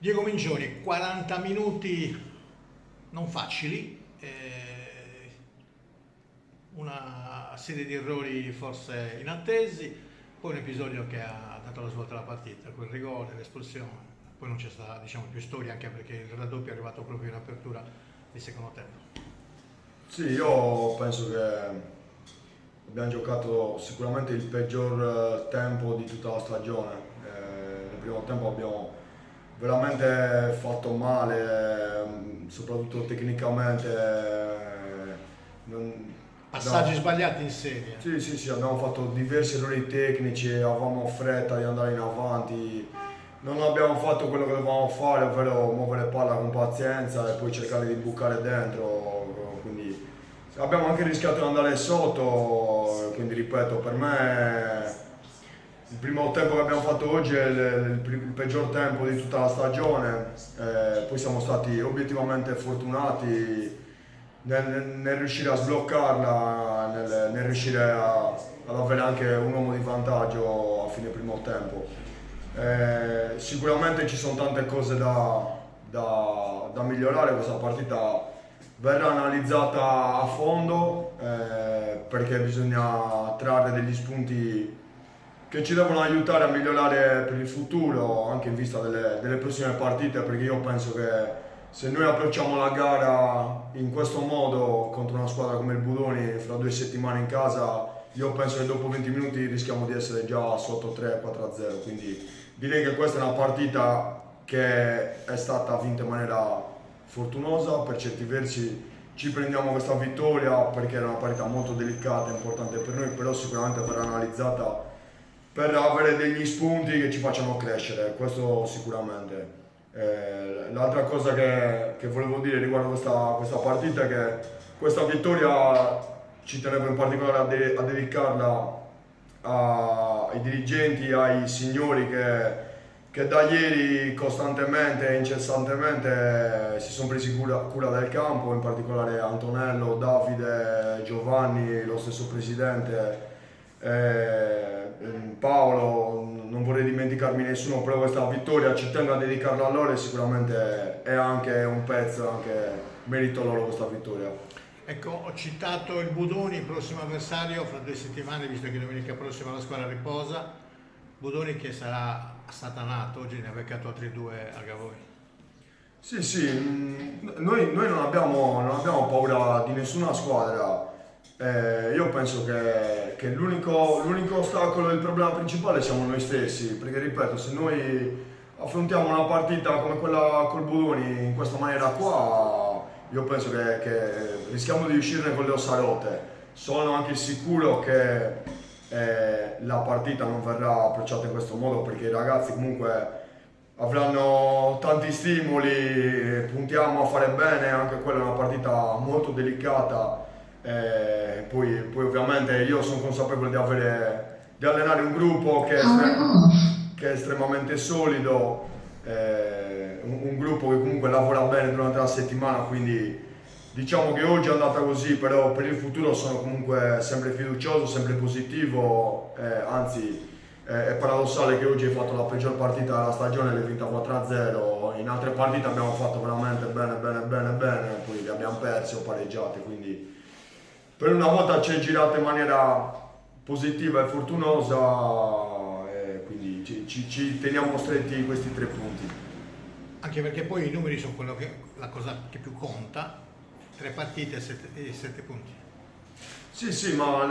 Diego Mingioni, 40 minuti non facili, una serie di errori forse inattesi, poi un episodio che ha dato la svolta alla partita, quel rigore, l'espulsione, poi non c'è stata più storia anche perché il raddoppio è arrivato proprio in apertura di secondo tempo. Sì, io penso che abbiamo giocato sicuramente il peggior tempo di tutta la stagione. Nel primo tempo abbiamo veramente fatto male, soprattutto tecnicamente. Passaggi sbagliati in serie. Sì, abbiamo fatto diversi errori tecnici, avevamo fretta di andare in avanti, non abbiamo fatto quello che dovevamo fare, ovvero muovere palla con pazienza e poi cercare di bucare dentro. Quindi abbiamo anche rischiato di andare sotto, quindi ripeto, per me il primo tempo che abbiamo fatto oggi è il peggior tempo di tutta la stagione, poi siamo stati obiettivamente fortunati nel riuscire a sbloccarla, nel riuscire ad avere anche un uomo di vantaggio a fine primo tempo. Sicuramente ci sono tante cose da migliorare, questa partita verrà analizzata a fondo perché bisogna trarre degli spunti che ci devono aiutare a migliorare per il futuro, anche in vista delle prossime partite, perché io penso che se noi approcciamo la gara in questo modo contro una squadra come il Budoni fra 2 settimane in casa, io penso che dopo 20 minuti rischiamo di essere già sotto 3-4-0, quindi direi che questa è una partita che è stata vinta in maniera fortunosa, per certi versi ci prendiamo questa vittoria perché era una partita molto delicata e importante per noi, però sicuramente verrà analizzata per avere degli spunti che ci facciano crescere, questo sicuramente. L'altra cosa che volevo dire riguardo questa partita è che questa vittoria ci tenevo in particolare a dedicarla ai dirigenti, ai signori che da ieri costantemente e incessantemente si sono presi cura del campo, in particolare Antonello, Davide, Giovanni, lo stesso presidente, Paolo, non vorrei dimenticarmi nessuno, però questa vittoria ci tengo a dedicarla a loro e sicuramente è anche un pezzo, anche merito loro questa vittoria. Ecco, ho citato il Budoni, il prossimo avversario fra 2 settimane, visto che domenica prossima la squadra riposa. Budoni che sarà satanato, oggi ne ha beccato altri 2 a Gavoi. Sì, noi non abbiamo paura di nessuna squadra. Io penso che l'unico ostacolo e il problema principale siamo noi stessi, perché ripeto, se noi affrontiamo una partita come quella col Budoni in questa maniera qua, io penso che rischiamo di uscirne con le ossa rotte. Sono anche sicuro che la partita non verrà approcciata in questo modo, perché i ragazzi comunque avranno tanti stimoli, puntiamo a fare bene, anche quella è una partita molto delicata. Poi ovviamente io sono consapevole di allenare un gruppo che è estremamente solido, un gruppo che comunque lavora bene durante la settimana, quindi diciamo che oggi è andata così, però per il futuro sono comunque sempre fiducioso, sempre positivo, anzi è paradossale che oggi hai fatto la peggior partita della stagione e l'hai vinta 4-0, in altre partite abbiamo fatto veramente bene, poi li abbiamo persi o pareggiati, quindi per una volta ci è girata in maniera positiva e fortunosa, e quindi ci teniamo stretti questi 3 punti. Anche perché poi i numeri sono la cosa che più conta, 3 partite e 7 punti. Sì, ma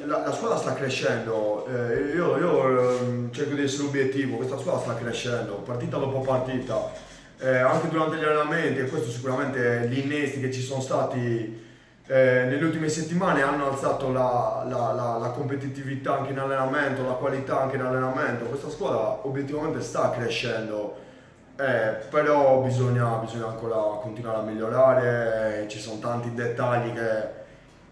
la squadra sta crescendo, io cerco di essere obiettivo, questa squadra sta crescendo, partita dopo partita, anche durante gli allenamenti, e questo sicuramente gli innesti che ci sono stati nelle ultime settimane hanno alzato la competitività anche in allenamento, la qualità anche in allenamento. Questa squadra obiettivamente sta crescendo, però bisogna ancora continuare a migliorare, ci sono tanti dettagli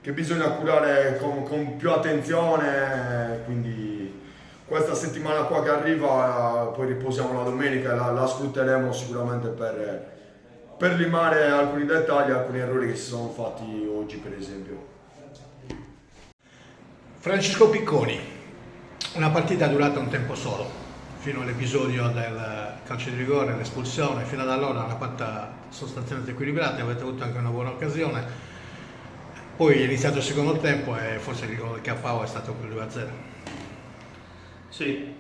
che bisogna curare con più attenzione, quindi questa settimana qua che arriva, poi riposiamo la domenica e la sfrutteremo sicuramente per limare alcuni dettagli, alcuni errori che si sono fatti oggi per esempio. Francesco Picconi, una partita durata un tempo solo, fino all'episodio del calcio di rigore, l'espulsione. Fino ad allora una partita sostanzialmente equilibrata, avete avuto anche una buona occasione. Poi è iniziato il secondo tempo e forse il gol del KO è stato quello 2-0. Sì,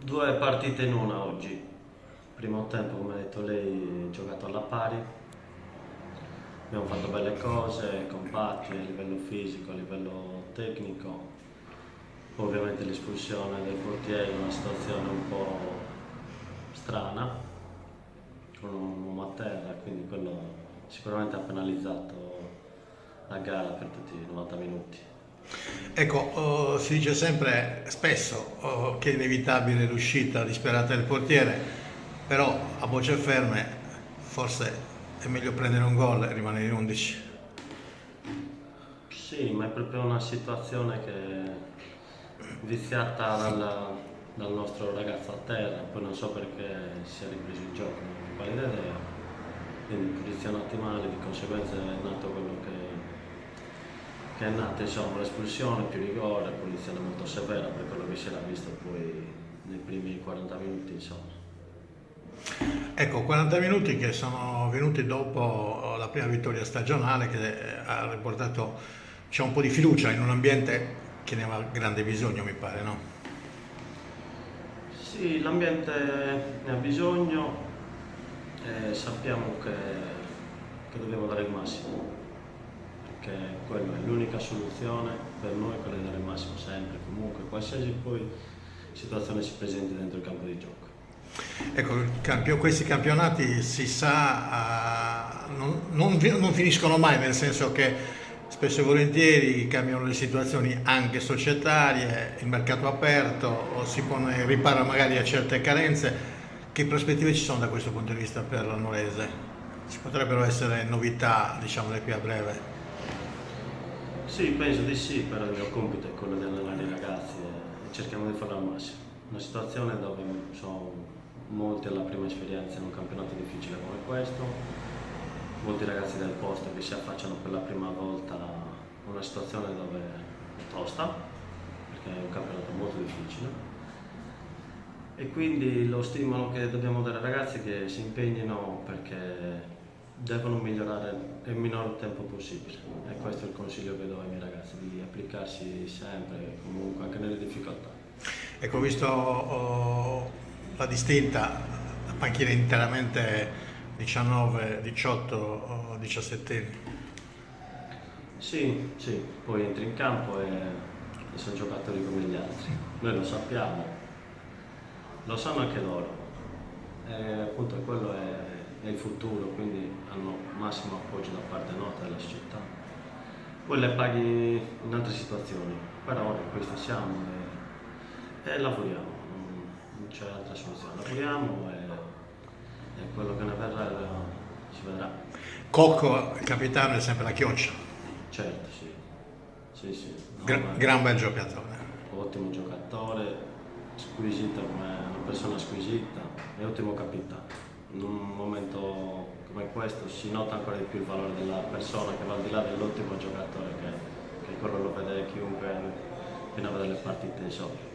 2 partite in una oggi. Primo tempo, come ha detto lei, giocato alla pari. Abbiamo fatto belle cose, compatti a livello fisico, a livello tecnico. Poi ovviamente l'espulsione del portiere, una situazione un po' strana, con un uomo a terra, quindi quello sicuramente ha penalizzato la gara per tutti i 90 minuti. Ecco, si dice sempre, spesso, che è inevitabile l'uscita disperata del portiere, però a bocce ferme forse è meglio prendere un gol e rimanere in 11. Sì, ma è proprio una situazione che è viziata dal nostro ragazzo a terra, poi non so perché si è ripreso il gioco, non ho quale idea, quindi posizionati male, di conseguenza è nato quello che è nato, insomma, l'espulsione, più rigore, punizione molto severa per quello che si era visto poi nei primi 40 minuti, insomma. Ecco, 40 minuti che sono venuti dopo la prima vittoria stagionale che ha riportato un po' di fiducia in un ambiente che ne aveva grande bisogno, mi pare, no? Sì, l'ambiente ne ha bisogno e sappiamo che dobbiamo dare il massimo, perché quella è l'unica soluzione per noi, quella di dare il massimo sempre, comunque, qualsiasi poi situazione si presenti dentro il campo di gioco. Ecco, questi campionati si sa, non finiscono mai, nel senso che spesso e volentieri cambiano le situazioni anche societarie, il mercato aperto, o si pone riparo magari a certe carenze. Che prospettive ci sono da questo punto di vista per la Nuorese? Ci potrebbero essere novità, diciamo, da qui a breve? Sì, penso di sì, però il mio compito è quello di allenare i ragazzi e cerchiamo di farlo al massimo. Una situazione dove sono molti alla prima esperienza in un campionato difficile come questo, molti ragazzi del posto che si affacciano per la prima volta a una situazione dove è tosta, perché è un campionato molto difficile. E quindi lo stimolo che dobbiamo dare ai ragazzi è che si impegnino perché devono migliorare nel minor tempo possibile. E questo è il consiglio che do ai miei ragazzi, di applicarsi sempre, comunque, anche nelle difficoltà. Ecco, ho visto la distinta, la panchina interamente 19, 18, 17 anni. Sì, poi entri in campo e sono giocatori come gli altri. Noi lo sappiamo, lo sanno anche loro. E appunto quello è il futuro, quindi hanno massimo appoggio da parte nostra e della società. Poi le paghi in altre situazioni, però in questo siamo e lavoriamo, non c'è altra soluzione. Lavoriamo e quello che ne verrà si vedrà. Cocco, il capitano, è sempre la chioccia. Certo, sì. Gran bel giocatore. Ottimo giocatore, squisita come una persona squisita e ottimo capitano. In un momento come questo si nota ancora di più il valore della persona che va al di là dell'ottimo giocatore che quello lo vede chiunque appena vede le partite di sopra.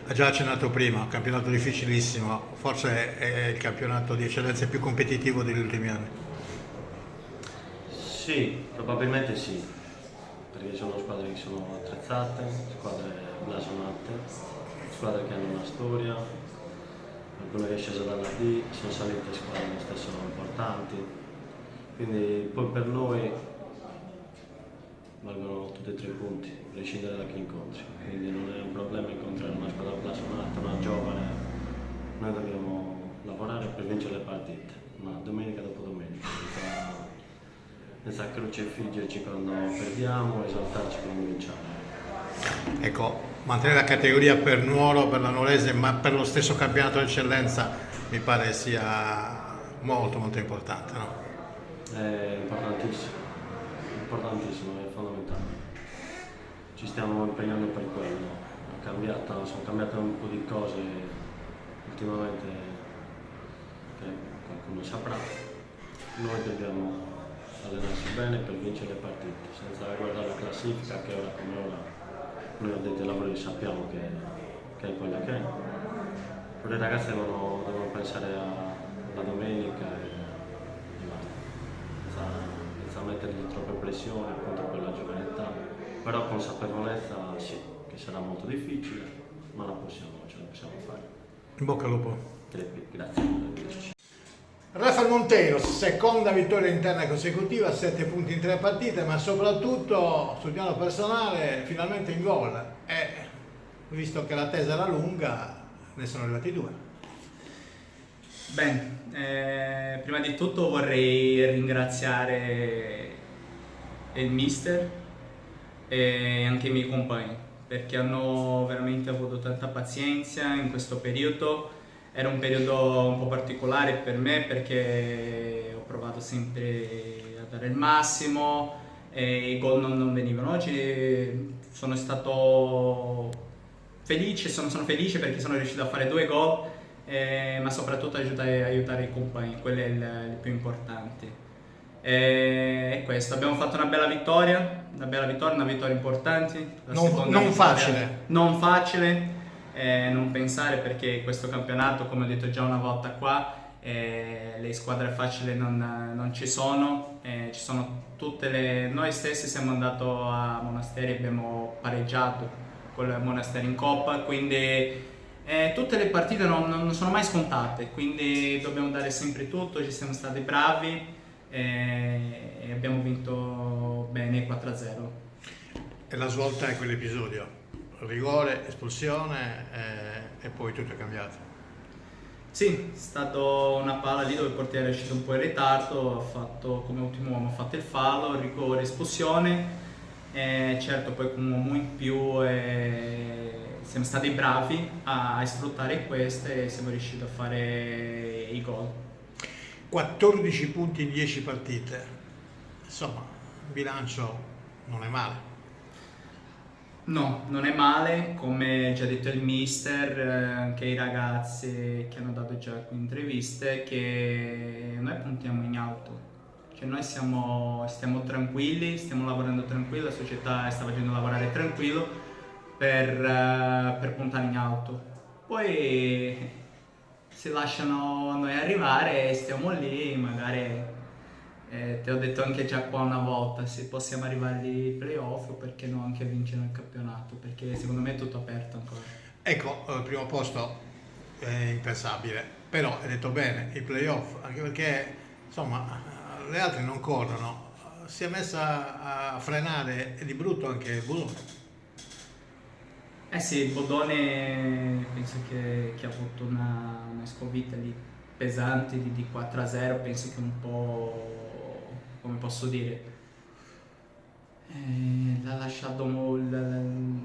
Ha già accennato prima, un campionato difficilissimo, forse è il campionato di eccellenza più competitivo degli ultimi anni. Sì, probabilmente sì, perché sono squadre che sono attrezzate, squadre blasonate, squadre che hanno una storia, alcune che è scesa dalla D, sono salite squadre lo stesso importanti, quindi poi per noi valgono tutti e 3 punti, a prescindere da chi incontri, quindi non è un problema incontrare una squadra blasonata, una giovane, noi dobbiamo lavorare per vincere le partite, ma domenica dopo domenica, senza crocifiggerci quando perdiamo, esaltarci quando vinciamo. Ecco, mantenere la categoria per Nuoro, per la Nuorese, ma per lo stesso campionato d'eccellenza mi pare sia molto molto importante, no? È importantissimo, è fondamentale. Ci stiamo impegnando per quello. Sono cambiate un po' di cose ultimamente che qualcuno saprà. Noi dobbiamo allenarsi bene per vincere le partite, senza guardare la classifica che ora come ora noi addetti ai lavori sappiamo che è quella che è. però i ragazzi devono pensare alla domenica e basta, senza mettergli troppe pressioni appunto per la giovane età, però consapevolezza sì, che sarà molto difficile, ma ce la possiamo fare. In bocca al lupo. Grazie. Rafael Monteiro, seconda vittoria interna consecutiva, 7 punti in 3 partite, ma soprattutto sul piano personale finalmente in gol. E visto che l'attesa era lunga, ne sono arrivati 2. Bene, prima di tutto vorrei ringraziare il mister e anche i miei compagni, perché hanno veramente avuto tanta pazienza in questo periodo. Era un periodo un po' particolare per me perché ho provato sempre a dare il massimo e i gol non venivano. Oggi sono stato felice, sono felice perché sono riuscito a fare 2 gol, ma soprattutto aiutare i compagni, quello è il più importante. E questo, abbiamo fatto una vittoria importante. Non facile. Non facile. Non pensare, perché questo campionato, come ho detto già una volta qua, le squadre facili non ci sono, noi stessi siamo andati a Monasteri e abbiamo pareggiato con il Monasteri in Coppa, quindi tutte le partite non sono mai scontate, quindi dobbiamo dare sempre tutto, ci siamo stati bravi e abbiamo vinto bene 4-0. E la svolta è quell'episodio. Rigore, espulsione e poi tutto è cambiato. Sì, è stata una palla lì dove il portiere è uscito un po' in ritardo, ha fatto come ultimo uomo, ha fatto il fallo, rigore, espulsione. Certo, poi con un uomo in più siamo stati bravi a sfruttare queste e siamo riusciti a fare i gol. 14 punti in 10 partite. Insomma, il bilancio non è male. No, non è male, come già detto il mister, anche i ragazzi che hanno dato già qui interviste, che noi puntiamo in alto, cioè noi stiamo tranquilli, stiamo lavorando tranquilli, la società sta facendo lavorare tranquillo per puntare in alto. Poi si lasciano a noi arrivare, stiamo lì, magari te ho detto anche già qua una volta, se possiamo arrivare ai playoff o perché no anche a vincere il campionato, perché secondo me è tutto aperto ancora. Ecco, il primo posto è impensabile, però hai detto bene, i playoff, anche perché insomma le altre non corrono, si è messa a frenare di brutto anche il Bologna. Sì, il Bodone penso che ha avuto una sconfitta lì pesante di 4-0, penso che un po', come posso dire, l'ha lasciato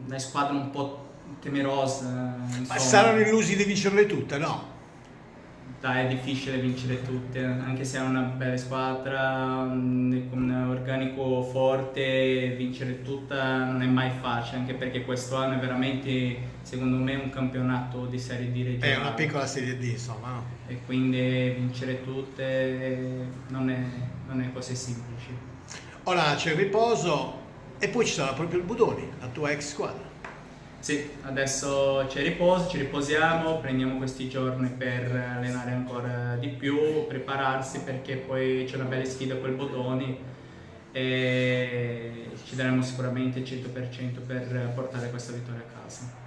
la squadra un po' temerosa. Ma saranno illusi di vincerle tutte, no? Dai, è difficile vincere tutte, anche se è una bella squadra, con un organico forte, vincere tutta non è mai facile, anche perché questo anno è veramente, secondo me, un campionato di Serie D regionale. È una piccola Serie D, insomma, no? E quindi vincere tutte non è così semplice. Ora c'è il riposo e poi ci sarà proprio il Budoni, la tua ex squadra. Sì, adesso c'è riposo, ci riposiamo, prendiamo questi giorni per allenare ancora di più, prepararsi, perché poi c'è una bella sfida con il Bodoni e ci daremo sicuramente il 100% per portare questa vittoria a casa.